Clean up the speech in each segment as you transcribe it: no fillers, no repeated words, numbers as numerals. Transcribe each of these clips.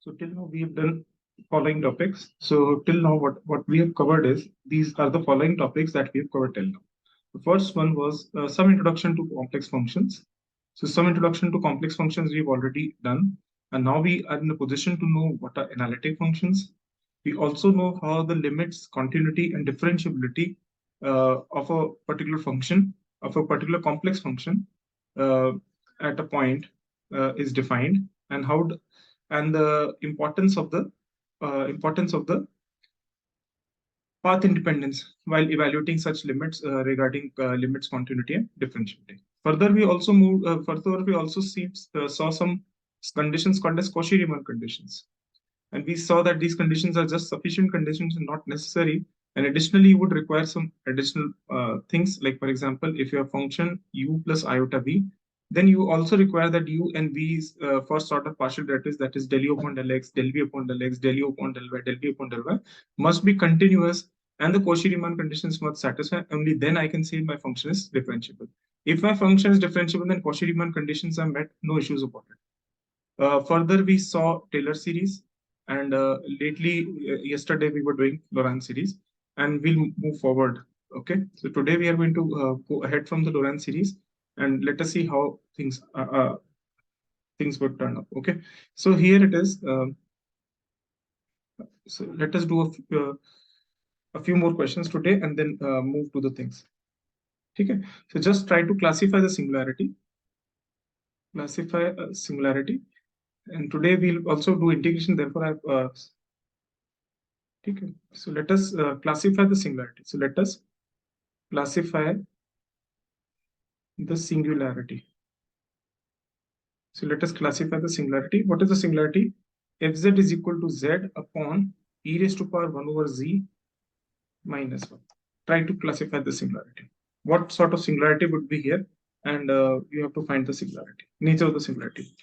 So till now we have done following topics. So till now what we have covered is these are the following topics that we have covered till now. The first one was some introduction to complex functions. So some introduction to complex functions we've already done. And now we are in a position to know what are analytic functions. We also know how the limits, continuity, and differentiability of a particular function, of a particular complex function uh, at a point is defined, and and the importance of the path independence while evaluating such limits regarding limits, continuity, and differentiability. Further, we also saw some conditions called as Cauchy-Riemann conditions. And we saw that these conditions are just sufficient conditions and not necessary. And additionally, you would require some additional things, like, for example, if your function u plus iota v, then you also require that u and v's first sort of partial derivatives, that is del u upon del x, del v upon del x, del u upon del y, del v upon del y, must be continuous, and the Cauchy-Riemann conditions must satisfy. Only then I can say my function is differentiable. If my function is differentiable, then Cauchy-Riemann conditions are met, no issues about it. Further, we saw Taylor series, and yesterday we were doing Lorentz series, and we'll move forward. Okay, so today we are going to go ahead from the Lorentz series, and let us see how things would turn up. Okay, so here it is. So let us do a few more questions today, and then move to the things. Okay, so just try to classify the singularity. Classify singularity. And today we'll also do integration. Therefore, okay. So let us classify the singularity. So let us classify the singularity. So let us classify the singularity. What is the singularity? Fz is equal to z upon e raised to power 1 over z minus 1. Try to classify the singularity. What sort of singularity would be here? And you have to find the singularity, nature of the singularity.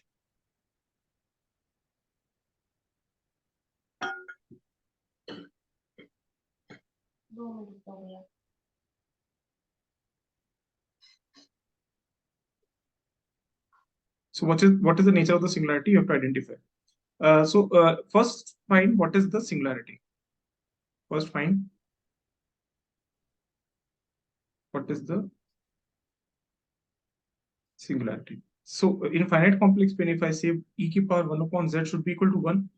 So what is the nature of the singularity? You have to identify. First find what is the singularity. First find what is the singularity. So in finite complex plane, if I say e की power 1 upon z should be equal to 1,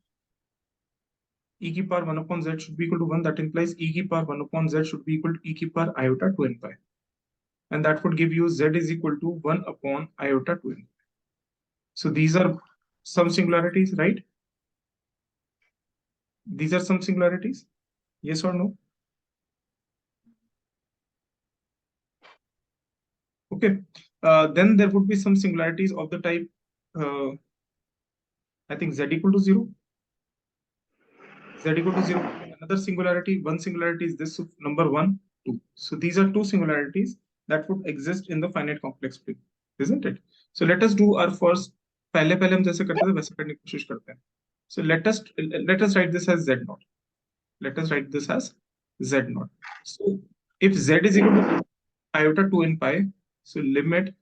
e की power 1 upon z should be equal to 1, that implies e की power 1 upon z should be equal to e की power iota 2n pi. And that would give you z is equal to 1 upon iota 2n pi. So these are some singularities, right? These are some singularities. Yes or no? Okay. Then there would be some singularities of the type, I think z equal to 0. Z equal to 0. Another singularity, one singularity is this number 1, 2. So these are two singularities that would exist in the finite complex plane, isn't it? So let us do our first. पहले हम जैसे करते थे वैसे करने की कोशिश करते हैं. So let us write this as z naught. Let us write this as z naught. So if z is equal to iota 2n pi, so limit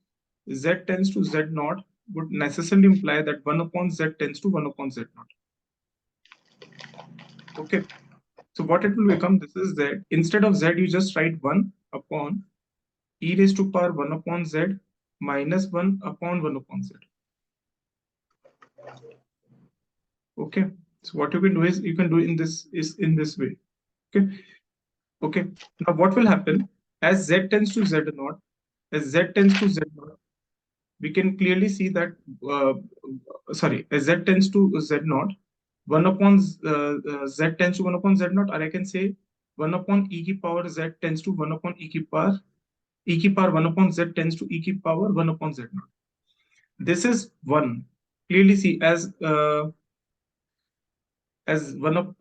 z tends to z naught would necessarily imply that 1 upon z tends to 1 upon z naught. Okay. So what it will become, this is z. Instead of z, you just write 1 upon e raised to power 1 upon z minus 1 upon 1 upon z. Okay. So what you can do is, you can do in this way. Okay. Okay. Now what will happen as z tends to z naught, we can clearly see that, as z tends to z naught, 1 upon z tends to 1 upon z naught, or I can say 1 upon e की power z tends to 1 upon e की power 1 upon z tends to e की power 1 upon z naught. This is 1. Clearly see as 1 of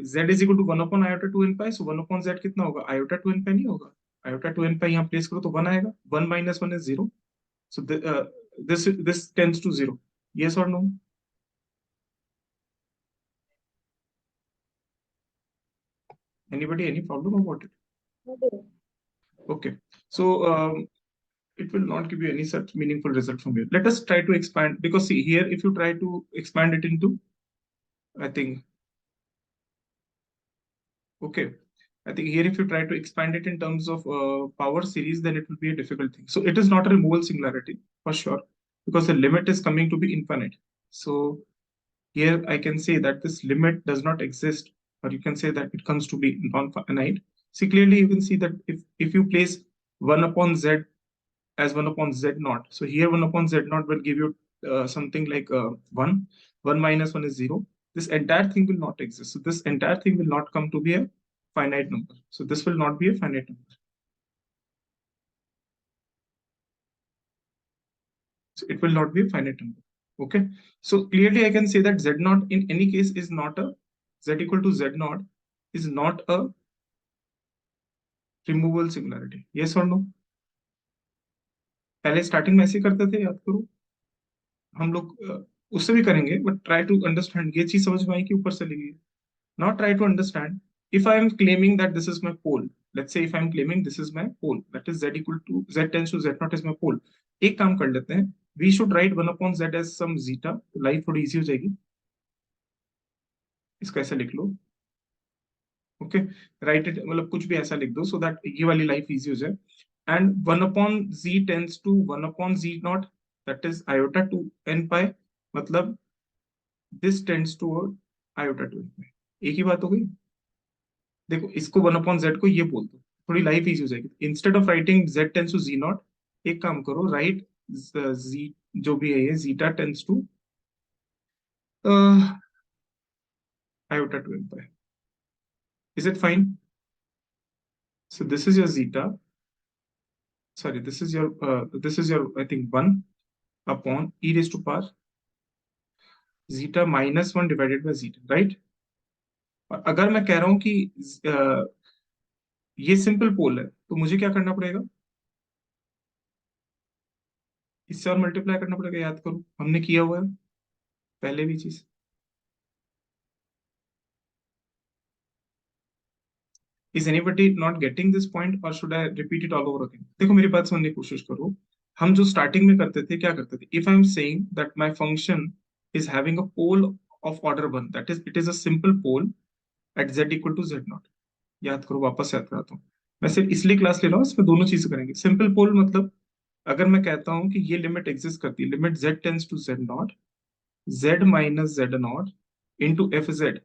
z is equal to 1 upon iota 2n pi. So 1 upon z कितना होगा? Iota 2n pi नहीं होगा. Iota 2n pi यहाँ place करो तो 1 आएगा. 1 minus 1 is 0. So this tends to 0. Yes or no? Anybody, any problem about it? Okay. So it will not give you any such meaningful result from here. Let us try to expand, because see here, if you try to expand it into I think, okay. I think here, if you try to expand it in terms of power series, then it will be a difficult thing. So it is not a removal singularity for sure, because the limit is coming to be infinite. So here I can say that this limit does not exist, or you can say that it comes to be non-finite. See, clearly you can see that if you place 1 upon z as 1 upon z naught, so here 1 upon z naught will give you something like 1. 1 minus 1 is 0. This entire thing will not exist. So this entire thing will not come to be a finite number. So this will not be a finite number. So it will not be a finite number. Okay. So clearly I can say that z naught in any case is not a, z equal to z naught is not a removal singularity, yes और no? पहले starting में ऐसे करते थे, याद करो हम लोग, उससे भी करेंगे, बट ट्राई टू अंडरस्टैंड, ये चीज समझ में आई कि ऊपर से लगी? Now try to understand, if I am claiming that this is my pole, let's say if I am claiming this is my pole, that is z equal to z tends to z naught is my pole. एक काम कर लेते हैं, we should write 1 upon z as some zeta, life थोड़ी easy हो जाएगी। इसको ऐसे लिख लो, ओके, राइट इट, मतलब कुछ भी ऐसा लिख दो सो दैट ये वाली लाइफ इजी हो जाए। and 1 upon z tends to 1 upon z naught, that is iota to n pi, मतलब this tends toward iota to n pi। एक ही बात हो गई। देखो इसको 1 upon z को ये बोल दो, थोड़ी लाइफ इजी हो जाएगी। Instead of writing z tends to z not, एक काम करो, राइट z जो भी है ये zeta tends to iota to n pi। Is it fine? So this is your zeta, sorry, this is your I think 1 upon e raised to power zeta minus 1 divided by zeta, right? और अगर मैं कह रहा हूं कि ये simple पोल है, तो मुझे क्या करना पड़ेगा? इससे और मल्टीप्लाई करना पड़ेगा, याद करो हमने किया हुआ है पहले भी चीज। Is anybody not getting this point और should I repeat it all over again? देखो मेरी बात समझने की कोशिश करो। हम जो स्टार्टिंग में करते थे, क्या करते थे? If I am saying that my function is having a pole of order 1, that is it is a simple pole at z equal to z not. याद करो, वापस याद कराता हूँ। मैं सिर्फ इसलिए क्लास ले रहा हूँ, इसमें दोनों चीजें करेंगे। सिंपल पोल मतलब अगर मैं कहता हूं कि ये लिमिट एग्जिस्ट करती है, limit z tends to z not, z minus z not into F Z,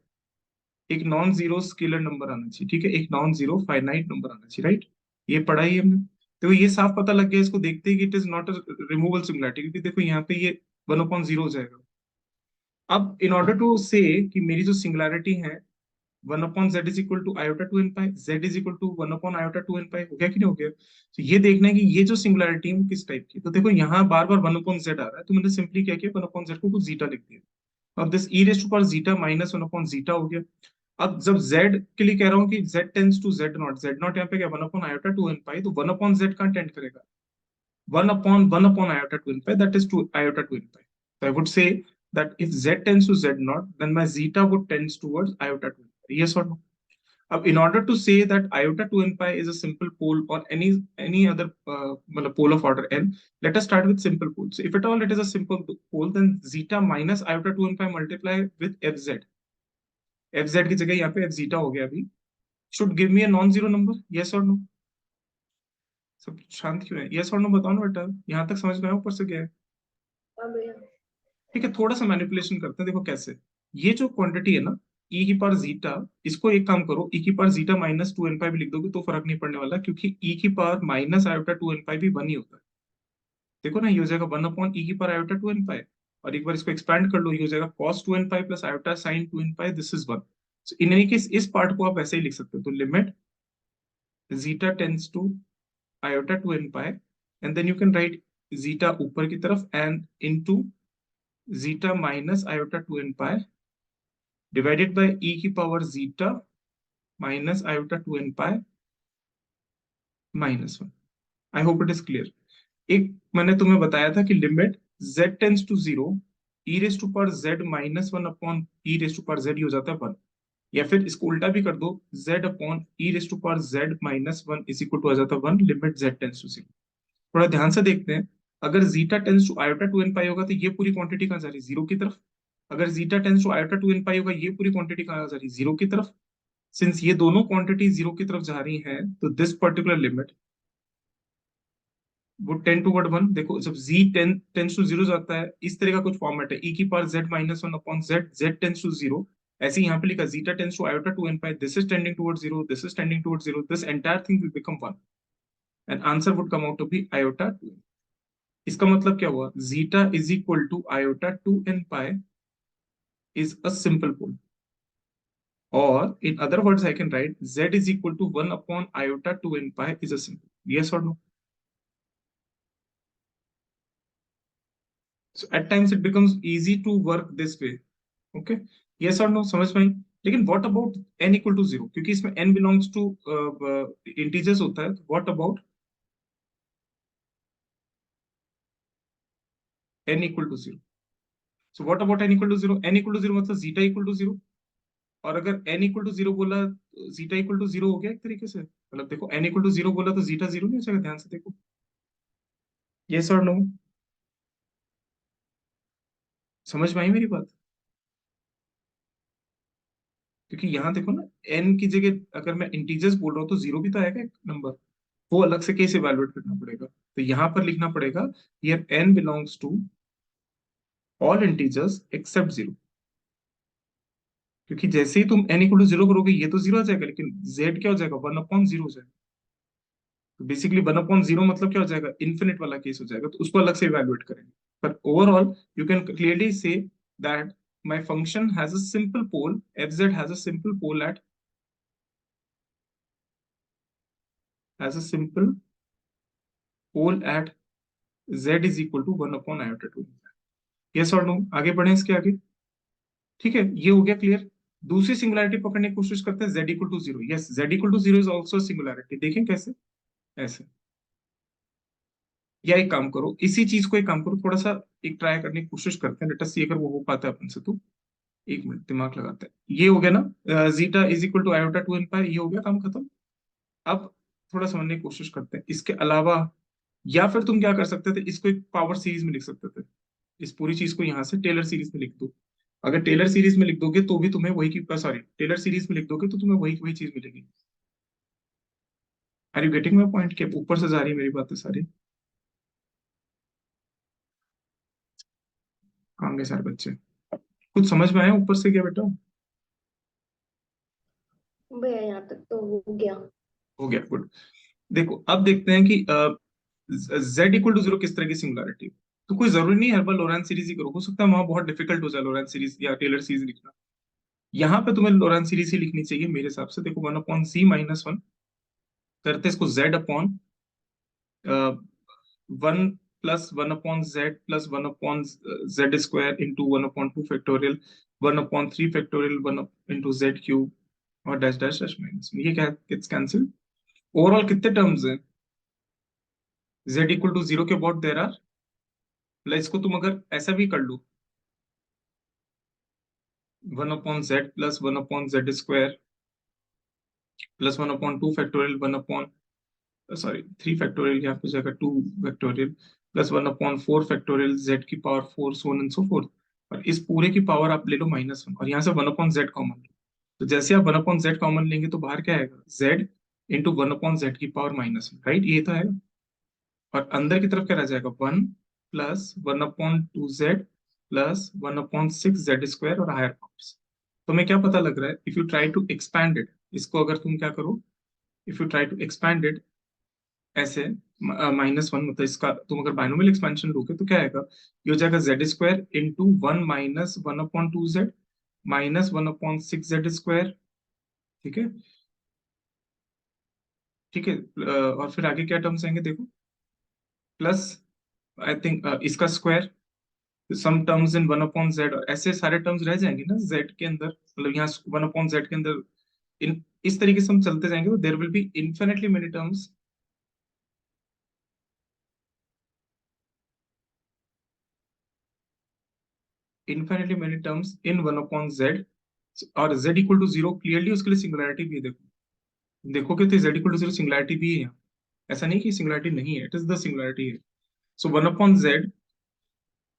एक नॉन जीरो स्केलर नंबर आना चाहिए, ठीक है, एक नॉन जीरो फाइनाइट नंबर आना चाहिए, राइट? ये पढ़ा ही हमने। तो ये साफ पता लग गया, इसको देखते ही कि it is not a removal singularity, क्योंकि देखो यहाँ पे ये 1/0 हो जाएगा। अब इन ऑर्डर टू से कि मेरी जो सिंगुलैरिटी है 1 upon Z is equal to iota two N pi, Z is equal to 1 upon iota two N pi, हो गया कि नहीं हो गया? तो ये देखना है कि ये जो सिंगुलैरिटी है वो किस टाइप की है। तो देखो यहाँ बार बार 1 अपॉन जेड आ रहा है, तो मैंने सिंपली क्या किया, 1 अपॉन जेड को कुछ जीटा लिख दिया, और this e raise to power zeta minus 1 upon zeta हो गया। अब जब z के लिए कह रहा हूँ कि z tends to z not, z not यहाँ पे क्या 1 upon iota two N pi, तो 1 अपॉन z कहाँ टेंड करेगा? 1 upon iota to n pi, that is to iota to n pi. So I would say that if z tends to z naught, then my zeta would tends towards iota to n pi. Yes or no? In order to say that iota to n pi is a simple pole or any other pole of order n, let us start with simple pole. So if at all it is a simple pole, then zeta minus iota to n pi multiply with fz. fz की जगह यहाँ पे f zeta हो गया अभी, should give me a non-zero number. Yes or no? सब शांत क्यों है? यस और नो बताओ ना बेटा, यहाँ तक समझ में आया, ऊपर से क्या है? ठीक है, थोड़ा सा मैनिपुलेशन करते हैं, देखो कैसे। ये जो क्वांटिटी है ना e की पावर जीटा, इसको एक काम करो, e की power zeta minus two N pi भी लिख दोगे तो फर्क नहीं पड़ने वाला, क्योंकि e की power minus iota two N pi भी 1 ही होता है। देखो ना, ये हो जाएगा 1 अपॉन e की power iota two N pi, और एक बार इसको एक्सपैंड कर लो, ये हो जाएगा cos two N pi plus iota sine two N pi, this is 1। So in any case इस पार्ट को आप ऐसे ही लिख सकते हो, तो limit zeta tends to iota to n pi, and then you can write zeta ऊपर की तरफ and into zeta minus iota to n pi divided by e की पावर zeta minus iota to n pi minus 1। I hope it is clear. एक मैंने तुम्हें बताया था कि limit z tends to 0 e raise to power z minus 1 upon e raise to power z ही हो जाता है 1, या फिर इसको उल्टा भी कर दो, z upon e raise to power z minus 1 is equal to आ जाता है 1, लिमिट z टेंस टू 0। थोड़ा ध्यान से देखते हैं, अगर zeta tends to iota two N pi होगा तो ये पूरी क्वांटिटी कहाँ जा रही है? जीरो की तरफ। अगर zeta tends to iota 2n pi होगा, ये पूरी क्वांटिटी कहाँ जा रही है, जीरो की तरफ। सिंस ये दोनों क्वांटिटी जीरो की तरफ जा रही हैं, तो दिस पर्टिकुलर लिमिट वो 10 टू 1, देखो जब z टेंस टू जीरो जाता है, इस तरह का कुछ फॉर्मेट है, e की power z-1/z, z tends to zero. ऐसे यहाँ पे लिखा zeta tends to iota 2n pi, this is tending toward zero, this is tending toward zero, this entire thing will become 1, and answer would come out to be iota 2। इसका मतलब क्या हुआ, zeta is equal to iota 2n pi is a simple pole, or in other words I can write z is equal to 1 upon iota 2n pi is a simple, yes or no? So at times it becomes easy to work this way, okay, yes or no, समझ में आई? लेकिन what about n equal to 0, क्योंकि इसमें n belongs to integers होता है, तो what about n equal to 0? So what about n equal to 0? n equal to 0 मतलब zeta equal to 0, और अगर n equal to 0 बोला, zeta equal to 0 हो गया एक तरीके से, मतलब देखो n equal to 0 बोला तो zeta 0 नहीं हो जाएगा, ध्यान से देखो, yes or no? समझ में आई मेरी बात? क्योंकि यहाँ देखो ना, n की जगह अगर मैं इंटीजर्स बोल रहा हूँ तो जीरो भी तो आएगा एक नंबर, वो अलग से कैसे इवैल्यूएट करना पड़ेगा, तो यहाँ पर लिखना पड़ेगा here n belongs to all integers except zero, क्योंकि जैसे ही तुम n इक्वल टू जीरो करोगे ये तो जीरो आ जाएगा, लेकिन z क्या हो जाएगा, 1/0 हो जाएगा। तो बेसिकली 1/0 मतलब क्या हो जाएगा, इन्फिनिट वाला केस हो जाएगा, तो उसको अलग से इवैल्यूएट करेंगे। पर overall you can clearly say that my function has a simple pole, fz has a simple pole at, has a simple pole at z is equal to 1/iota 2। Yes और no, आगे बढ़े इसके आगे, ठीक है, ये हो गया क्लियर। दूसरी सिंगुलैरिटी पकड़ने की कोशिश करते हैं, z equal to zero, yes z equal to zero is also singularity, देखें कैसे, ऐसे, या एक काम करो, इसी चीज को एक काम करो, थोड़ा सा एक ट्राई करने की कोशिश करते हैं, लेट अस सी अगर वो हो पाता है अपन से तो। एक मिनट दिमाग लगाते हैं, ये हो गया ना, zeta is equal to iota 2n pi, ये हो गया काम खत्म। अब थोड़ा समझने की कोशिश करते हैं इसके अलावा, या फिर तुम क्या कर सकते थे, इसको एक पावर सीरीज में लिख सकते थे, इस पूरी चीज को यहाँ से टेलर सीरीज में लिख दो। अगर टेलर सीरीज में लिख दोगे तो भी तुम्हें वही की, सॉरी, टेलर सीरीज में लिख दोगे तो तुम्हें वही वही चीज मिलेगी। Are you getting my point, के ऊपर से जा रही है मेरी बातें सारी? कहाँ गए सारे बच्चे, कुछ समझ में आया ऊपर से क्या बेटा? भैया यहाँ तक तो हो गया। हो गया, गुड। देखो अब देखते हैं कि z इक्वल टू जीरो किस तरह की सिंगुलैरिटी। तो कोई जरूरी नहीं हर बार लोरेंट सीरीज ही करो, हो सकता है वहां बहुत डिफिकल्ट हो जाए लोरेंट सीरीज या टेलर सीरीज लिखना। यहाँ पे तुम्हें लोरेंट सीरीज ही लिखनी चाहिए मेरे हिसाब से। देखो 1/z-1 करते इसको z upon 1 + 1/z + 1/z² into 1/2 factorial, 1/3 factorial, 1 into z³ और डैश डैश डैश माइनस, ये क्या इट्स कैंसिल। ओवरऑल कितने टर्म्स हैं, z इक्वल टू जीरो के अबाउट देर आर, मतलब इसको तुम अगर ऐसा भी कर लो, 1/z + 1/z² +1/2 factorial, 1 sorry 3 factorial, यहाँ पे जाएगा 2 factorial, +1/4 factorial, z⁴, so on and so fourth. और इस पूरे की पावर आप ले लो -1, और यहाँ से 1/z कॉमन लो। तो जैसे आप 1/z कॉमन लेंगे तो बाहर क्या आएगा, z इंटू 1/z⁻⁻1, राइट, ये तो है। और अंदर की तरफ क्या रह जाएगा, 1 + 1/2z +1/6z² और हायर पावर्स। तुम्हें क्या पता लग रहा है, if you try to expand it, इसको अगर तुम क्या करो, if you try to expand it ऐसे, -1 मतलब इसका तुम अगर बाइनोमियल एक्सपेंशन लोगे तो क्या आएगा, ये हो जाएगा z² इंटू 1 - 1/2z -1/6z², ठीक है, ठीक है। और फिर आगे क्या टर्म्स आएंगे देखो, प्लस आई थिंक इसका square, some terms in 1/z, ऐसे सारे टर्म्स रह जाएंगे ना z के अंदर, मतलब यहाँ 1/z के अंदर, इन इस तरीके से हम चलते जाएंगे तो there will be infinitely many terms, infinitely many terms in 1/z। और z equal to zero clearly उसके लिए सिंगुलैरिटी भी है, देखो देखोगे तो z equal to zero singularity भी है यहाँ। ऐसा नहीं कि सिंगुलैरिटी नहीं है, इट इज द सिंगुलैरिटी है। सो 1/z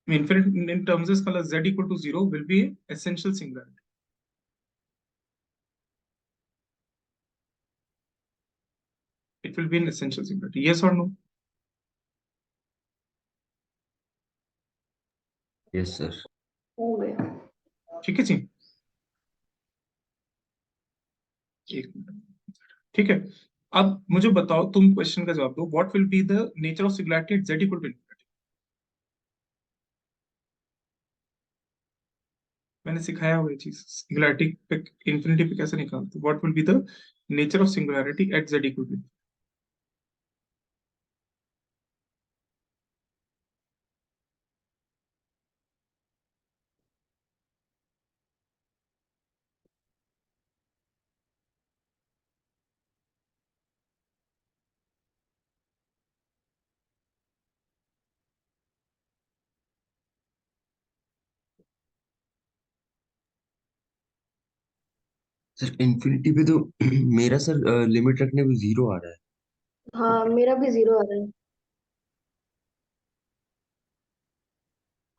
infinite in terms is color z equal to 0 will be essential singularity. It will be an essential singularity. Yes or no? Yes sir. हो गया। ठीक है जी, एक मिनट। ठीक है, अब मुझे बताओ, तुम क्वेश्चन का जवाब दो, what will be the nature of singularity at z equal to infinity. मैंने सिखाया हुआ ये चीज, सिंगुलैरिटी पे इन्फिनिटी पे कैसे निकालते, what will be the nature of singularity at z equal to. Sir infinity पे तो मेरा सर लिमिट रखने पे 0 आ रहा है। हाँ मेरा भी 0 आ रहा है।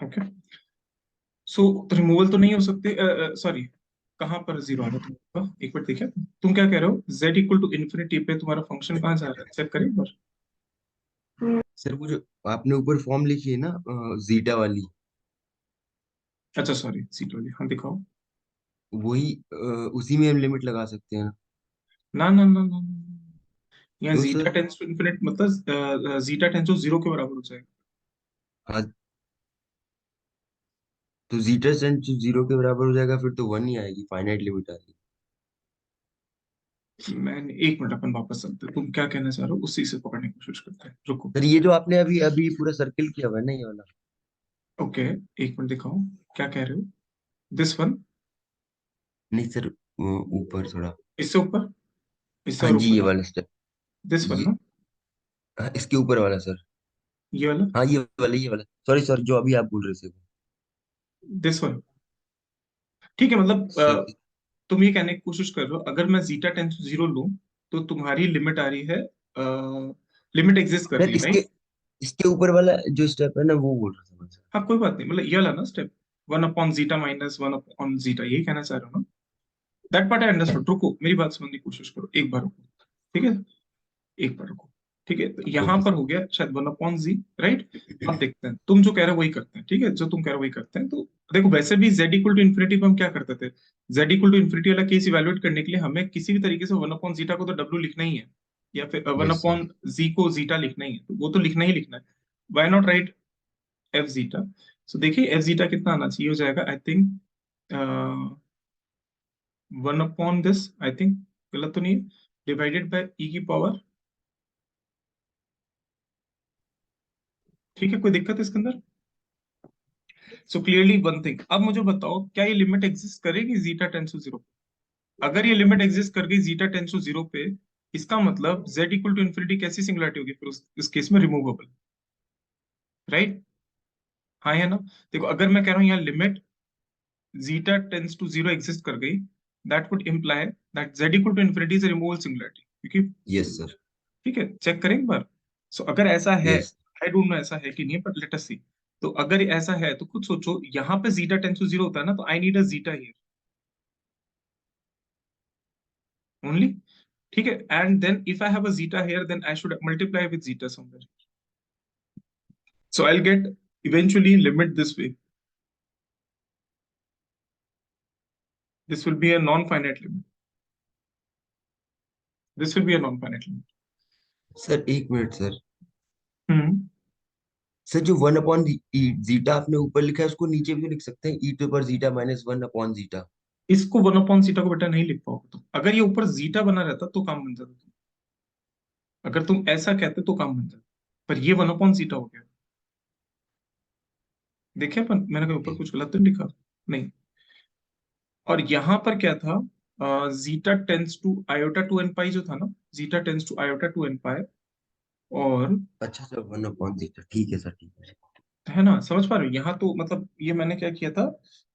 ओके, सो रिमूवल तो नहीं हो सकते, सॉरी, कहाँ पर जीरो आ रहा है तुम्हारा, एक बार देखिए, तुम क्या कह रहे हो, z इक्वल टू इन्फिनिटी पे तुम्हारा फंक्शन कहाँ जा रहा है, चेक करें एक बार। सर वो जो आपने ऊपर फॉर्म लिखी है ना जीटा वाली, अच्छा सॉरी, सीट वाली, हाँ दिखाओ। वही उसी में हम लिमिट लगा सकते हैं ना। ना ना ना ना ना। यहाँ क्यों zeta sir? Tends to infinite मतलब जीटा टेंस टू 0 के बराबर हो जाएगा। हाँ, तो जीटा टेंड टू 0 के बराबर हो जाएगा, फिर तो 1 ही आएगी, फाइनाइट लिमिट आएगी। मैंने एक मिनट, अपन वापस चलते हैं, तुम क्या कहना चाह रहे हो उसी से पकड़ने की कोशिश करते हैं, रुको। सर ये जो आपने अभी अभी पूरा सर्किल किया हुआ है ना, ये वाला। ओके, एक मिनट दिखाओ, क्या कह रहे हो, दिस वन, नहीं सर, ऊपर थोड़ा। इससे ऊपर, इससे हाँ और जी, ये ऊपर, वाला स्टेप। दिस वन ये ना, हाँ, इसके ऊपर वाला सर। ये वाला, हाँ ये वाला, सॉरी सर, जो अभी आप बोल रहे थे वो। This one. ठीक है, मतलब सर तुम ये कहने की कोशिश कर रहे हो, अगर मैं जीटा टेंस टू 0 लूं तो तुम्हारी लिमिट आ रही है, लिमिट एग्जिस्ट कर सर रही है, इसके राइट। इसके ऊपर वाला जो स्टेप है ना, वो बोल रहा था मैं सर। हाँ कोई बात नहीं, मतलब ये वाला ना स्टेप, 1/जीटा माइनस 1/जीटा, यही कहना चाह रहे हो ना। दैट पार्ट आई अंडरस्टूड, रुको मेरी बात समझने की कोशिश करो, एक बार रुको, ठीक है, एक बार रुको। ठीक है, तो यहाँ ओके पर सर। हो गया शायद 1/z, राइट। अब देखते हैं, तुम जो कह रहे हो वही करते हैं, ठीक है, जो तुम कह रहे हो वही करते हैं। तो देखो, वैसे भी z इक्वल टू इन्फिनिटी पे हम क्या करते थे, z इक्वल टू इन्फिनिटी वाला केस इवेलुएट करने के लिए हमें किसी भी तरीके से 1/जीटा को तो w लिखना ही है, या फिर वन यस सर। अपॉन जी को जीटा लिखना ही है, तो वो तो लिखना ही लिखना है। Why not write F zeta. So देखिए एफ जीटा कितना आना चाहिए, हो जाएगा आई थिंक 1/दिस, आई थिंक गलत तो नहीं है, डिवाइडेड बाय ई की पावर। ठीक है, कोई दिक्कत है इसके अंदर। सो क्लियरली वन थिंग, अब मुझे बताओ, क्या ये लिमिट एग्जिस्ट करेगी जीटा टेंस टू 0? अगर ये लिमिट एग्जिस्ट कर गई जीटा टेंस टू 0 पे, इसका मतलब z इक्वल टू इन्फिनिटी कैसी सिंगुलैरिटी होगी फिर उस केस में, रिमूवेबल, राइट। हाँ या ना। देखो, अगर मैं कह रहा हूँ यहाँ limit zeta tends to 0 exist कर गई, that would imply that z equal to infinity is removable singularity, क्योंकि, यस सर। ठीक है, चेक करें एक बार। सो अगर ऐसा है, यस। आई डोंट नो ऐसा है कि नहीं, बट लेट अस सी। तो अगर ऐसा है तो खुद सोचो, यहाँ पे जीटा टेंस टू 0 होता है ना, तो I need a zeta here only. ठीक है, and then if I have a zeta here, then I should multiply with zeta somewhere, so I'll get eventually limit this way, this will be a non-finite limit, this will be a non-finite limit. Sir एक minute sir. हम्म। Sir जो 1 upon zeta आपने ऊपर लिखा है, उसको नीचे भी तो लिख सकते हैं, ई टू पर जीटा माइनस 1 अपॉन जीटा। इसको 1/जीटा को बेटा नहीं लिख पाओगे तुम, अगर ये ऊपर जीटा बना रहता तो काम बन जाता तुम, अगर तुम ऐसा कहते तो काम बन जाता, पर ये 1/जीटा हो गया। देखिए अपन, मैंने कहीं ऊपर कुछ गलत तो नहीं लिखा, नहीं। और यहाँ पर क्या था, zeta tends to iota two N pi जो था ना, zeta tends to iota two N pi, और, अच्छा सर, 1 अपॉन जीटा, ठीक है सर, ठीक है। है ना, समझ पा रहे हो, यहाँ तो मतलब ये मैंने क्या किया था,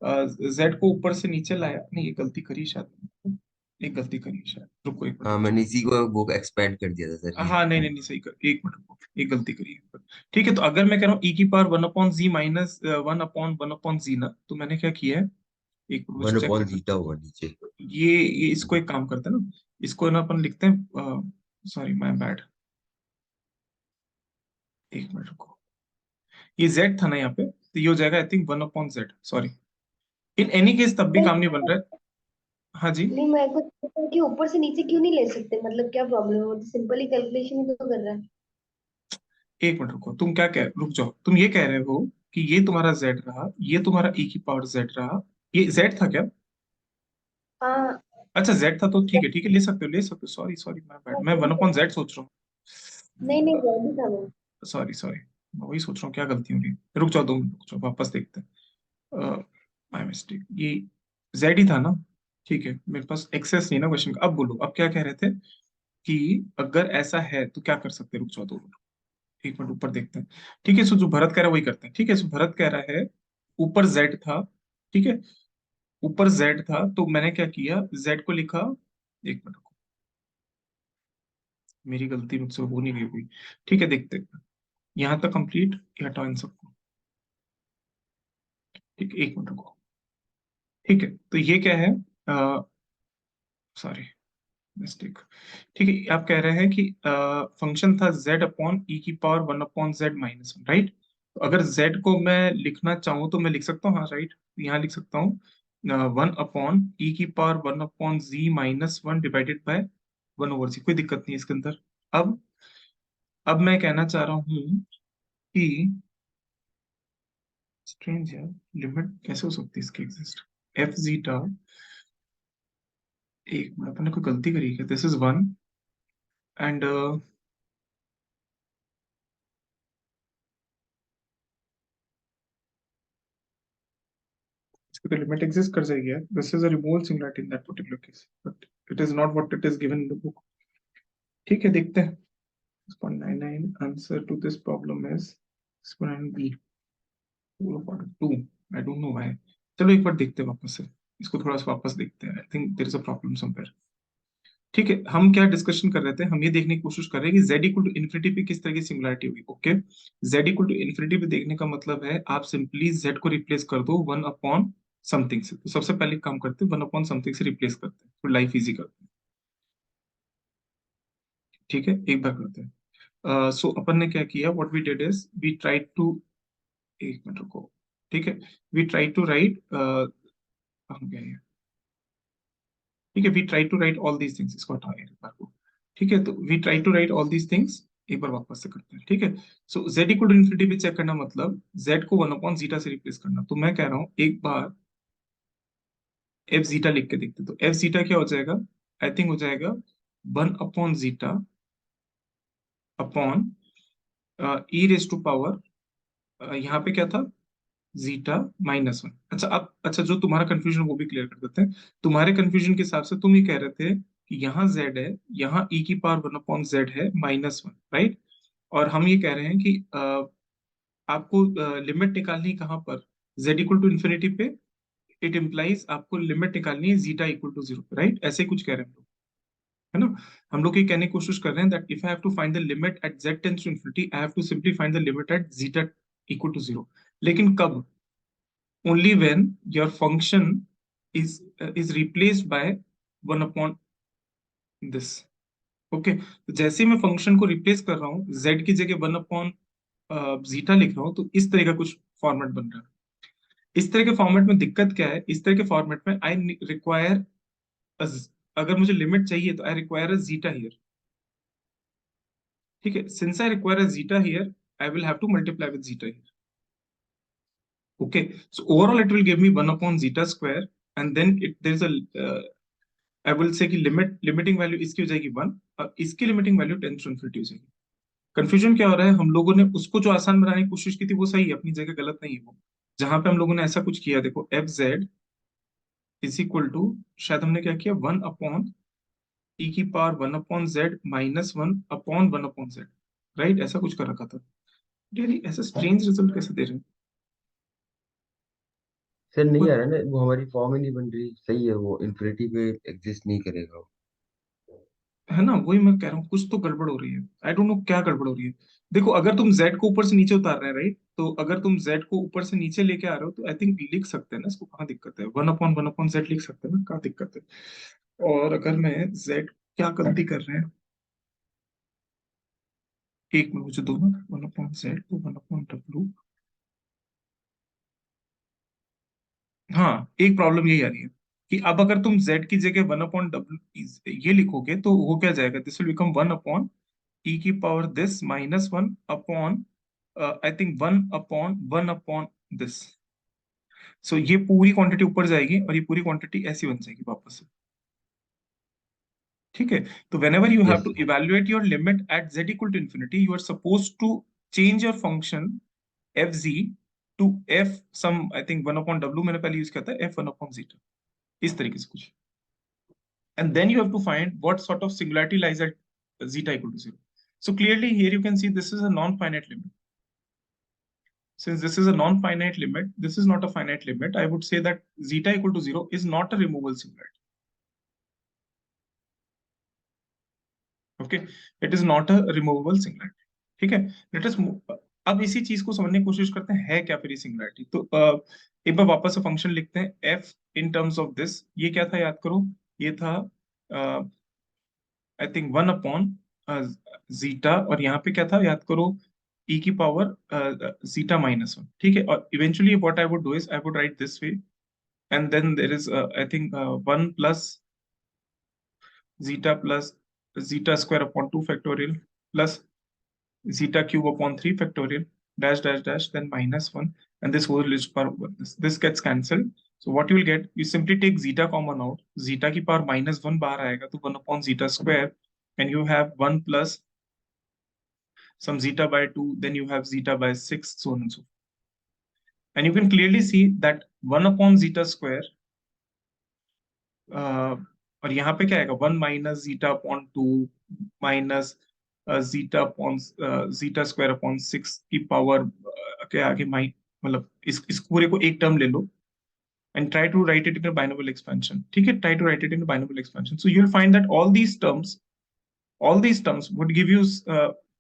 जेड को ऊपर से नीचे लाया, नहीं ये गलती करी शायद, एक गलती करी है शायद, रुको एक हाँ, मिनट। मैंने इसी को वो एक्सपेंड कर दिया था सर ये। हाँ नहीं नहीं नहीं, सही कर, एक मिनट रुको, एक गलती करी है। ठीक है, तो अगर मैं कह रहा हूँ ई की power one upon G minus one upon जी ना, तो मैंने क्या किया है, एक मिनट मुझे वन चेक अपॉन करना। जीटा होगा नीचे। ये इसको एक काम करते हैं ना, इसको ना अपन लिखते हैं, सॉरी माय बैड, एक मिनट रुको, ये z था ना यहाँ पे, तो ये हो जाएगा आई think one upon Z, sorry. इन एनी केस तब भी काम नहीं बन रहा है। हाँ जी, नहीं, मैं कुछ सोचा कि ऊपर से नीचे क्यों नहीं ले सकते, मतलब क्या प्रॉब्लम है, वो तो सिंपली कैलकुलेशन ही तो कर रहा है। एक मिनट रुको, तुम क्या कह, रुक जाओ, तुम ये कह रहे हो कि ये तुम्हारा z रहा, ये तुम्हारा e की पावर z रहा, ये z था क्या? हाँ। अच्छा z था, तो ठीक है, ले सकते हो ले सकते हो, सॉरी सॉरी माय बैड, मैं वन अपॉन z सोच रहा नहीं नहीं, वो भी था वो। हूँ, सॉरी सॉरी, मैं वही सोच रहा हूँ क्या गलती हो रही है। रुक जाओ 2 मिनट, रुक जाओ, वापस देखते हैं, माय मिस्टेक, ये z ही था ना? ठीक है, मेरे पास एक्सेस नहीं ना क्वेश्चन का। अब बोलो, अब क्या कह रहे थे कि अगर ऐसा है तो क्या कर सकते हैं? रुक जाओ 2 मिनट, एक मिनट ऊपर देखते हैं। ठीक है, सो जो भरत कह रहा है वही करते हैं। ठीक है, सो भरत कह रहा है ऊपर z था, ठीक है, ऊपर z था, तो मैंने क्या किया, z को लिखा, एक मिनट रुको, मेरी गलती, मुझसे हो नहीं रही हुई। ठीक है, देखते हैं, यहाँ तक कंप्लीट, हटाओ इन सबको। ठीक है, एक मिनट रुको। ठीक है, तो ये क्या है, सॉरी मिस्टेक। ठीक है, आप कह रहे हैं कि फंक्शन था z अपॉन ई की power one upon Z minus one, right? तो अगर z को मैं लिखना चाहूँ तो मैं लिख सकता हूँ, हाँ राइट, यहाँ लिख सकता हूँ वन अपॉन ई की power one upon G minus one divided by one over G, कोई दिक्कत नहीं है इसके अंदर। अब अब मैं कहना चाह रहा हूँ कि स्ट्रेंज है, लिमिट कैसे हो सकती है इसकी एग्जिस्ट, एफ जीटा, एक मिनट, अपने कोई गलती करी है, दिस इज वन एंड इसकी तो लिमिट एग्जिस्ट कर जाएगी यार, this is a removal singularity in that particular case, but it is not what it is given in the book. ठीक है, देखते हैं। 6.99 answer to this problem is 6.9 B, 2 I don't know why. चलो एक बार देखते हैं वापस से, इसको थोड़ा सा वापस देखते हैं, I think there is a problem somewhere. ठीक है, हम क्या डिस्कशन कर रहे थे, हम ये देखने की कोशिश कर रहे हैं कि z इक्वल टू इन्फिनिटी पे किस तरह की सिंगुलरिटी होगी। Okay, z equal to infinity पे देखने का मतलब है आप सिंपली z को रिप्लेस कर दो वन अपॉन समथिंग से। तो सबसे पहले काम करते हैं वन अपॉन समथिंग से रिप्लेस करते हैं, तो लाइफ इजी करते हैं। ठीक है, एक बार करते हैं। सो अपन ने क्या किया, what we did is we tried to, एक मिनट रुको, ठीक है, वी ट्राइड टू राइट, हम गए हैं, ठीक है, we try to write all these things, इसको हटाओ एक बार को। ठीक है, तो we try to write all these things, एक बार वापस से करते हैं। ठीक है, so z equal to infinity पे चेक करना मतलब z को वन अपॉन जीटा से रिप्लेस करना। तो मैं कह रहा हूँ एक बार एफ जीटा लिख के देखते, तो एफ जीटा क्या हो जाएगा, आई थिंक हो जाएगा one upon zeta upon e raise to power, यहाँ पे क्या था, जीटा माइनस वन। अच्छा, अब अच्छा, जो तुम्हारा कंफ्यूजन वो भी क्लियर कर देते हैं। तुम्हारे कंफ्यूजन के हिसाब से तुम ये कह रहे थे कि यहाँ z है, यहाँ e की पावर वन अपॉन जेड है माइनस वन, राइट? और हम ये कह रहे हैं कि आपको लिमिट निकालनी है कहाँ पर, z इक्वल टू इन्फिनिटी पे, इट इम्प्लाइज आपको लिमिट निकालनी है zeta equal to zero, right? ऐसे ही कुछ कह रहे हैं हम लोग, है ना? हम लोग ये कहने की कोशिश कर रहे हैं that if I have to find the limit at z tends to infinity, I have to simply find the limit at zeta equal to zero. लेकिन कब? only when your function is replaced by one upon this. Okay, तो जैसे ही मैं function को replace कर रहा हूँ, z की जगह वन अपॉन जीटा लिख रहा हूँ, तो इस तरह का कुछ फॉर्मेट बन रहा है। इस तरह के फॉर्मेट में दिक्कत क्या है, इस तरह के फॉर्मेट में आई रिक्वायर, अगर मुझे लिमिट चाहिए तो I require a zeta here. ठीक है, since I require a zeta here, I will have to multiply with zeta here. Okay, so overall it will give me one upon zeta square, and then it there is a, I will say कि limiting value इसकी हो जाएगी one, और इसकी limiting value tends to infinity हो जाएगी। Confusion क्या हो रहा है, हम लोगों ने उसको जो आसान बनाने की कोशिश की थी वो सही है, अपनी जगह गलत नहीं है वो। जहां पे हम लोगों ने ऐसा कुछ किया, देखो F Z is equal to, शायद हमने क्या किया, वन अपॉन ई की power one upon Z minus one upon one upon Z, right? ऐसा कुछ कर रखा था। यार ये ऐसा स्ट्रेंज रिजल्ट कैसे दे रहे हैं? सर नहीं आ रहा ना, वो हमारी फॉर्म ही नहीं बन रही। सही है, वो इन्फिनिटी पे एग्जिस्ट नहीं करेगा वो। है ना, वही मैं कह रहा हूँ, कुछ तो गड़बड़ हो रही है, आई डोंट नो क्या गड़बड़ हो रही है। देखो अगर तुम z को ऊपर से नीचे उतार रहे हैं, राइट, तो अगर तुम z को ऊपर से नीचे लेके आ रहे हो तो आई थिंक लिख सकते हैं ना इसको, कहाँ दिक्कत है, वन अपॉन z लिख सकते हैं ना, कहाँ दिक्कत है। और अगर मैं z, क्या गलती कर रहे हैं, एक में मुझे दो ना, वन अपॉन z तो वन अपॉन w। हाँ, एक प्रॉब्लम यही आ रही है कि अब अगर तुम z की जगह वन अपॉन w ये लिखोगे तो वो क्या जाएगा, this will become one upon e की power this minus one upon, I think one upon this. So ये पूरी क्वांटिटी ऊपर जाएगी और ये पूरी क्वांटिटी ऐसी बन जाएगी वापस से। ठीक है, तो whenever you have yes to sir. evaluate your limit at z equal to infinity, you are supposed to change your function fz to f some, I think one upon w मैंने पहले यूज किया था, f one upon zeta, इस तरीके से कुछ। And then you have to find what sort of singularity lies at zeta equal to zero. So clearly here you can see this is a non-finite limit. Since this is a non-finite limit, this is not a finite limit. I would say that zeta equal to zero is not a removable singularity. Okay, it is not a removable singularity. ठीक है, let us move. अब इसी चीज को समझने की कोशिश करते हैं, है क्या फिर ये सिंगुलैरिटी। तो एक बार वापस से फंक्शन लिखते हैं, f in terms of this, ये क्या था याद करो, ये था आई थिंक वन अपॉन जीटा, और यहाँ पे क्या था याद करो, e की पावर जीटा माइनस वन। ठीक है, और eventually what I would do is I would write this way, and then there is I think one plus zeta plus zeta square upon two factorial plus zeta cube upon 3 factorial dash dash dash then minus 1, and this whole is power 1. This gets cancelled. So what you will get, you simply take zeta common out, zeta की power minus 1 बाहर आएगा तो 1 upon zeta square, and you have 1 plus some zeta by 2, then you have zeta by 6, so on and so forth. And you can clearly see that 1 upon zeta square, और यहाँ पे क्या आएगा, 1 minus zeta upon 2 minus zeta upon zeta square upon 6 की power के आगे माइ, मतलब इस पूरे को एक टर्म ले लो and try to write it in a binomial expansion. ठीक है, try to write it in a binomial expansion. So you'll find that all these terms would give you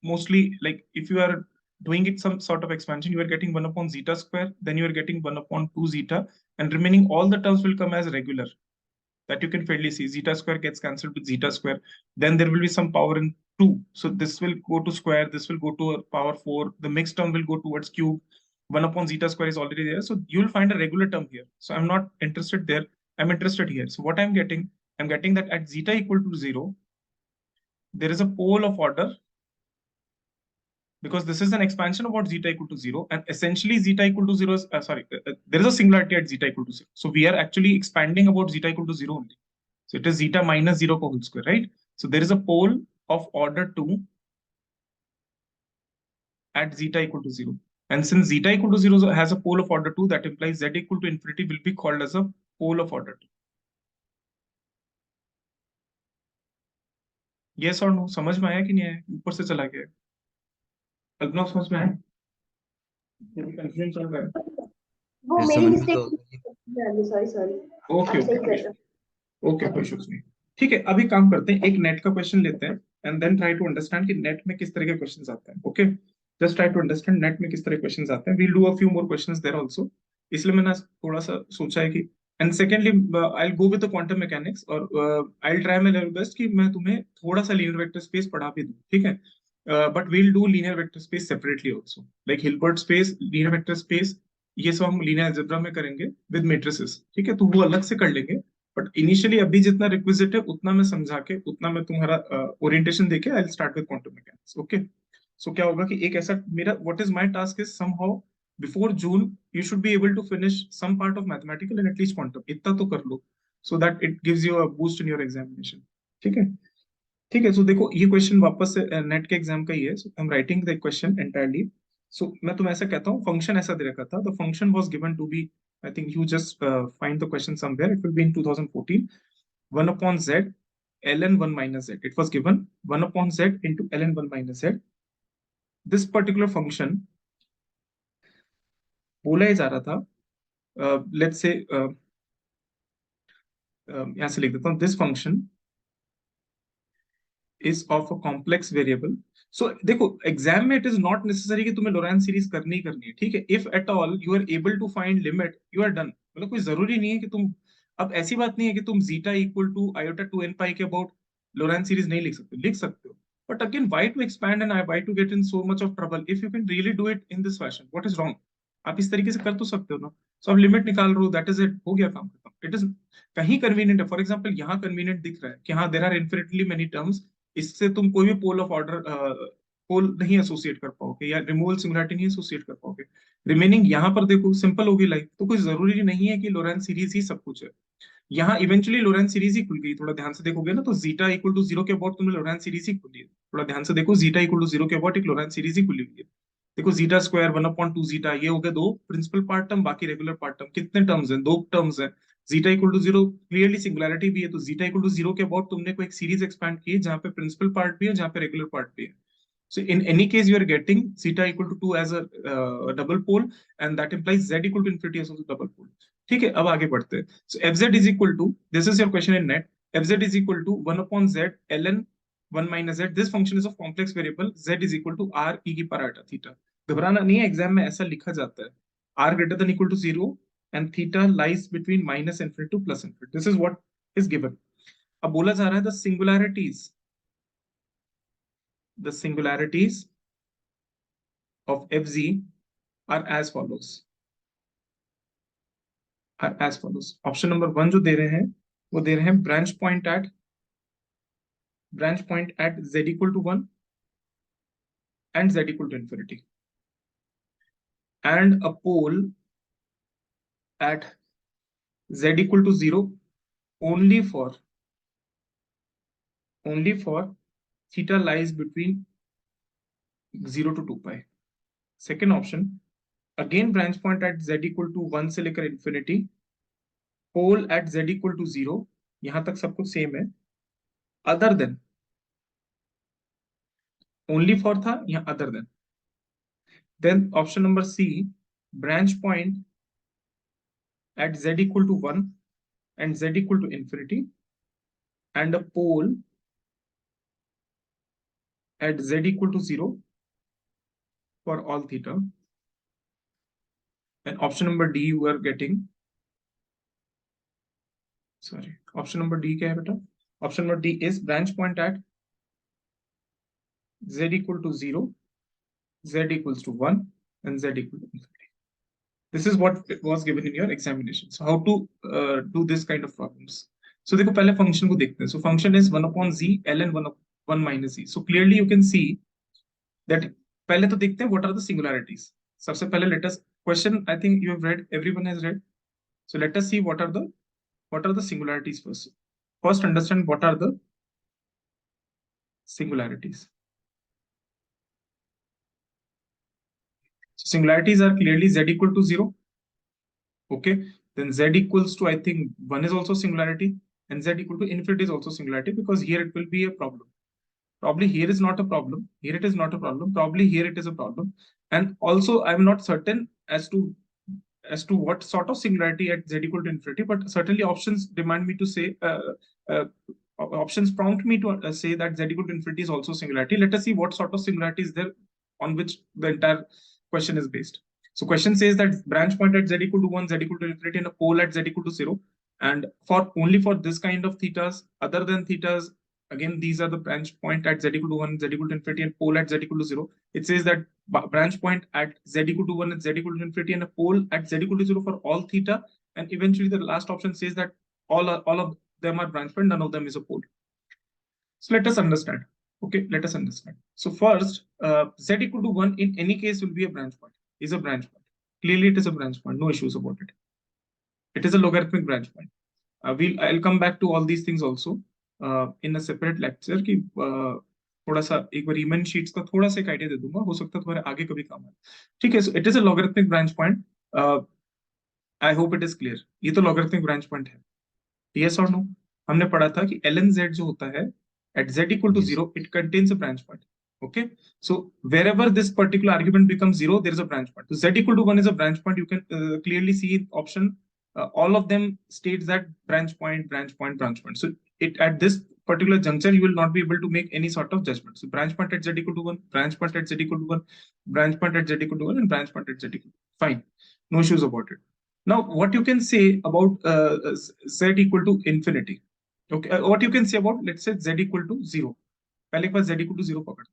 mostly, like if you are doing it some sort of expansion, you are getting 1 upon zeta square, then you are getting 1 upon 2 zeta, and remaining all the terms will come as regular, that you can fairly see. Zeta square gets cancelled with zeta square. Then there will be some power in 2. So this will go to square, this will go to a power 4. The mixed term will go towards cube. 1 upon zeta square is already there. So you'll find a regular term here. So I'm not interested there. I'm interested here. So what I'm getting that at zeta equal to 0, there is a pole of order, because this is an expansion about zeta equal to 0, and essentially zeta equal to 0 is, there is a singularity at zeta equal to 0. So we are actually expanding about zeta equal to 0 only. So it is zeta minus 0 whole square, right? So there is a pole of order 2 at zeta equal to 0. And since zeta equal to 0 has a pole of order 2, that implies z equal to infinity will be called as a pole of order 2. Yes or no? समझ में आया कि नहीं आया? ऊपर से चला गया? अग्नव समझ में आया? कंफ्यूजन चल रहा है? वो फिर मेरी समझ में तो मिस्टेक, सॉरी सॉरी, ओके आप सही ओके कर रहे हो। ओके, कोई इश्यूज नहीं। ठीक है, अभी काम करते हैं, एक नेट का क्वेश्चन लेते हैं, and then try to understand कि नेट में किस तरह के क्वेश्चंस आते हैं। Okay, just try to understand NET में किस तरह के क्वेश्चंस आते हैं। We'll do a few more questions there also, इसलिए मैंने थोड़ा सा सोचा है कि, and secondly I will go with the quantum mechanics, और I will try my level best कि मैं तुम्हें थोड़ा सा लीनियर वेक्टर स्पेस पढ़ा भी दूं। ठीक है, but we'll do linear vector space separately also, like Hilbert space, linear vector space, ये सब हम लीनियर अलजेब्रा में करेंगे विद मैट्रिसेस। ठीक है, तो वो अलग से कर लेंगे, बट इनिशियली अभी जितना रिक्विजिट है उतना मैं समझा के, उतना मैं तुम्हारा ओरिएंटेशन देके I will start with quantum mechanics. Okay, so क्या होगा कि एक ऐसा मेरा, what is my task is somehow before June you should be able to finish some part of mathematical and at least quantum, इतना तो कर लो, so that it gives you a boost in your examination. ठीक है, ठीक है, सो देखो ये क्वेश्चन वापस से नेट के एग्जाम का ही है, so I am writing the question entirely. So मैं तुम्हें ऐसा कहता हूँ, फंक्शन ऐसा दे रखा था, the function was given to be, I think you just find the question somewhere. It will be in 2014. 1 upon z, ln 1 minus z. It was given 1 upon z into ln 1 minus z. This particular function बोला ही जा रहा था let's say यहाँ से लिख देता हूँ, this function is of a complex variable. So देखो एग्जाम में इट इज नॉट नेसेसरी कि तुम्हें लोरेंट्ज सीरीज करनी ही करनी है, ठीक है। If at all you are able to find limit, you are done. मतलब कोई जरूरी नहीं है कि तुम, अब ऐसी बात नहीं है कि तुम zeta equal to iota two N pi के अबाउट लोरेंट्ज सीरीज नहीं लिख सकते, लिख सकते हो। But again why to expand and why to get in so much of trouble if you can really do it in this fashion, what is wrong? आप इस तरीके से कर तो सकते हो ना। सो अब लिमिट निकाल रहे हो, दैट इज इट, हो गया काम खत्म। इट इज कहीं कन्वीनियंट है, फॉर एग्जाम्पल यहाँ कन्वीनियंट दिख रहा है कि हाँ there are infinitely many terms, इससे तुम कोई भी पोल ऑफ ऑर्डर पोल नहीं एसोसिएट कर पाओगे या रिमूवल सिंगुलैरिटी नहीं एसोसिएट कर पाओगे। रिमेनिंग यहाँ पर देखो सिंपल होगी लाइफ, तो कोई जरूरी नहीं है कि लोरेंट्ज सीरीज ही सब कुछ है। यहाँ इवेंचुअली लोरेंट्ज सीरीज ही खुल गई, थोड़ा ध्यान से देखोगे ना तो जीटा इक्वल टू जीरो के अबाउट तुम्हें लोरेंट्ज सीरीज ही खुली है। थोड़ा ध्यान से देखो, जीटा इक्वल टू जीरो के अबाउट एक लोरेंट्ज सीरीज ही खुली हुई है। देखो जीटा स्क्वायर 1/2 जीटा, ये हो गए दो प्रिंसिपल पार्ट टर्म, बाकी रेगुलर पार्ट टर्म। कितने टर्म्स हैं? दो टर्म्स हैं। Zeta equal to zero clearly singularity भी है, तो जीटा इक्वल टू जीरो के अबाउट तुमने कोई एक सीरीज एक्सपैंड की है जहाँ पे प्रिंसिपल पार्ट भी है, जहाँ पे रेगुलर पार्ट भी है। So in any case, you are getting zeta equal to 2 as a double pole, and that implies z equal to infinity as also double pole. ठीक है, अब आगे बढ़ते हैं। So fz is equal to, this is your question in net, fz is equal to 1 upon z ln 1 minus z. This function is of complex variable, z is equal to r e की power आटा theta. घबराना नहीं है, exam में ऐसा लिखा जाता है, r greater than equal to 0 and theta lies between minus infinity to plus infinity. This is what is given. अब बोला जा रहा है the singularities of fz are as follows, option number 1 जो दे रहे हैं वो दे रहे हैं branch point at z equal to 1 and z equal to infinity, and a pole at z equal to 0 only for theta lies between 0 to 2 pi. Second option, again branch point at z equal to 1 से लेकर infinity, pole at z equal to 0, यहां तक सब कुछ same है, other than, only for था या other than. Then option number C, branch point at z equal to 1 and z equal to infinity, and a pole at z equal to 0 for all theta. And option number D you are getting, sorry, option number D क्या है बेटा? Option number D is branch point at z equal to 0, z equals to 1 and z equal to infinity. This is what was given in your examination. So how to do this kind of problems? So देखो पहले function को देखते हैं. So function is 1 upon z ln 1 minus z. So clearly you can see that पहले तो देखते हैं what are the singularities. सबसे पहले let us, question I think you have read, everyone has read. So let us see what are the singularities first. First understand what are the singularities. So singularities are clearly z equal to 0. Okay, then z equals to, I think 1 is also singularity, and z equal to infinity is also singularity, because here it will be a problem. Probably here is not a problem, here it is not a problem, probably here it is a problem. And also I'm not certain as to what sort of singularity at z equal to infinity, but certainly options demand me to say, options prompt me to say that z equal to infinity is also singularity. Let us see what sort of singularity is there on which the entire question is based. So question says that branch point at z equal to 1, z equal to infinity, and a pole at z equal to 0. And for only for this kind of thetas, other than thetas, again, these are the branch point at z equal to 1, z equal to infinity, and pole at z equal to 0. It says that branch point at z equal to 1 and z equal to infinity, and a pole at z equal to 0 for all theta. And eventually the last option says that all of them are branch point, none of them is a pole. So let us understand. Okay, let us understand. So first, z equal to 1 in any case will be a branch point, is a branch point. Clearly it is a branch point, no issues about it. It is a logarithmic branch point. I'll come back to all these things also in a separate lecture कि थोड़ा सा एक बार रीमन sheets का थोड़ा सा एक idea दे दूंगा, हो सकता है तुम्हारे आगे कभी काम आए. ठीक है, so it is a logarithmic branch point. I hope it is clear. ये तो लॉगरिथमिक ब्रांच पॉइंट है, यस और नो? हमने पढ़ा था कि ln z जो होता है at z equal to 0, it contains a branch point. Okay, so wherever this particular argument becomes 0, there is a branch point. So z equal to 1 is a branch point. You can clearly see option. All of them states that branch point, branch point, branch point. So it at this particular juncture, you will not be able to make any sort of judgment. So branch point at z equal to 1, branch point at z equal to 1, branch point at z equal to 1, and branch point at z equal to 1. Fine, no issues about it. Now, what you can say about z equal to infinity? Okay, what you can say about, let's say, z equal to 0. पहले एक बार z equal to 0 पकड़.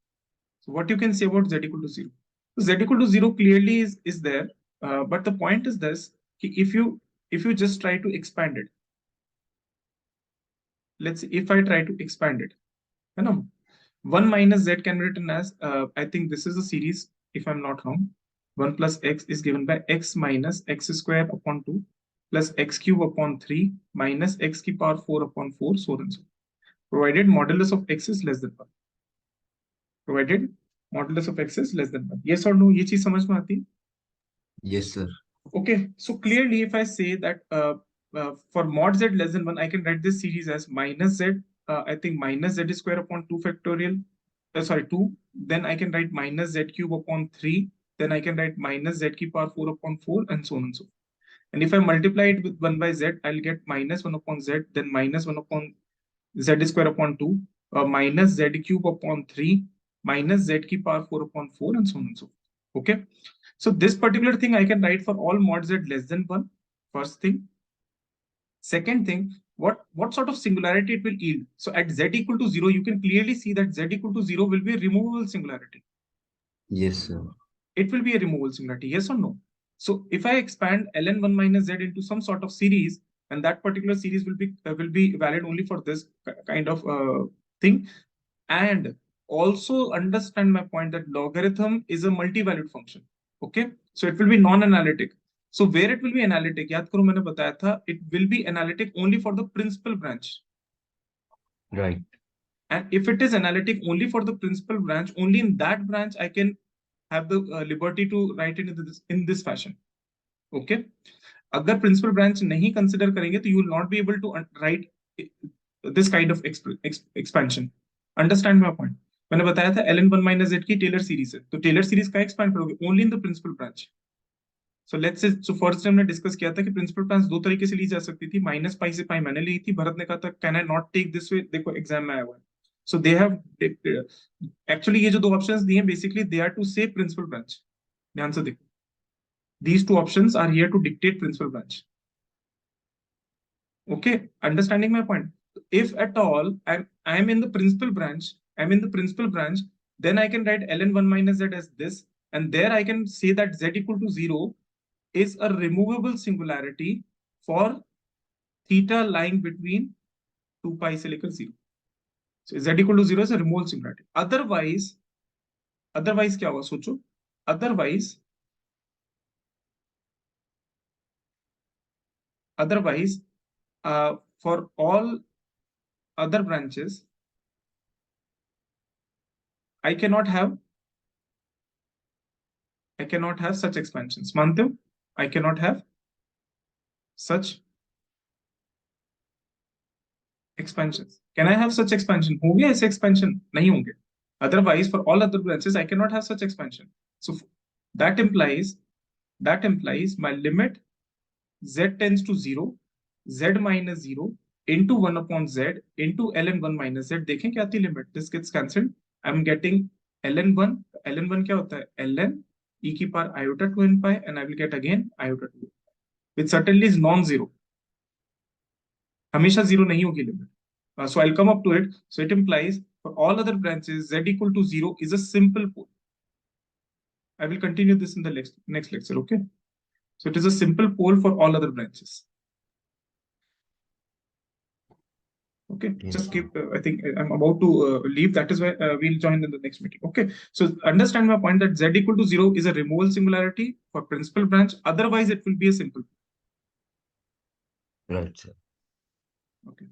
So what you can say about z equal to 0? So z equal to 0 clearly is there, but the point is this: if you just try to expand it, let's say if I try to expand it, you know, 1 minus z can be written as I think this is a series, if I'm not wrong. 1 plus x is given by x minus x square upon 2 plus x cube upon 3 minus x की power 4 upon 4, so and so, provided modulus of x is less than 1. Provided modulus of x is less than 1. Yes or no? ये चीज समझ में आती है? Yes, sir. Okay, so clearly if I say that for mod z less than 1, I can write this series as minus z, I think minus z square upon 2 factorial, sorry, 2. Then I can write minus z cube upon 3. Then I can write minus z की power 4 upon 4, and so on and so forth. And if I multiply it with 1 by z, I'll get minus 1 upon z, then minus 1 upon z square upon 2, minus z cube upon 3, minus z की power 4 upon 4, and so on and so forth. Okay, so this particular thing I can write for all mod z less than 1, first thing. Second thing, what sort of singularity it will yield? So at z equal to 0, you can clearly see that z equal to 0 will be a removable singularity. Yes, sir. It will be a removable singularity, yes or no? So if I expand ln 1 minus z into some sort of series, and that particular series will be valid only for this kind of thing. And also understand my point that logarithm is a multi-valued function. Okay, so it will be non-analytic. So where it will be analytic, याद करो मैंने बताया था, it will be analytic only for the principal branch. Right. And if it is analytic only for the principal branch, only in that branch I can have the liberty to write it in this fashion. Okay, अगर principal branch नहीं consider करेंगे तो you will not be able to write this kind of expansion. Understand my point? मैंने बताया था ln 1 minus z की Taylor series है, तो टेलर सीरीज का एक्सपैंड करोगे only in the principal branch. So let's say, so first हमने discuss किया था कि प्रिंसिपल ब्रांच दो तरीके से ली जा सकती थी, माइनस पाई से पाई मैंने ली थी, भरत ने कहा था can I not take this way, देखो एग्जाम में आया हुआ है. सो दे हैव एक्चुअली ये जो दो ऑप्शंस दिए हैं बेसिकली दे आर टू से प्रिंसिपल ब्रांच. ध्यान से देखो, these two options are here to dictate principal branch. Okay, understanding my point? If at all I'm in the principal branch, then I can write ln 1 minus z as this, and there I can say that z equal to 0 is a removable singularity for theta lying between 2 pi से लेकर 0. So z equal to 0 is a removable singularity. Otherwise क्या होगा सोचो? Otherwise, for all other branches, I cannot have such expansions. मानते हो? I cannot have such expansions. Can I have such expansion? होंगे ऐसे expansion? नहीं होंगे. Otherwise, for all other branches, I cannot have such expansion. So that implies my limit z tends to 0, z minus 0 into 1 upon z into ln 1 minus z. देखें क्या आती limit? This gets cancelled. I'm getting ln 1 क्या होता है? ln e की power iota 2 n pi, and I will get again iota 2, which certainly is non-zero. हमेशा 0 नहीं होगी limit. So I'll come up to it. So it implies for all other branches, z equal to 0 is a simple pole. I will continue this in the next lecture. Okay. So it is a simple pole for all other branches. Okay, Yes. just keep, I think I'm about to leave. That is why we'll join in the next meeting. Okay, so understand my point that z equal to 0 is a removable singularity for principal branch. Otherwise, it will be a simple. Right, sir. Okay.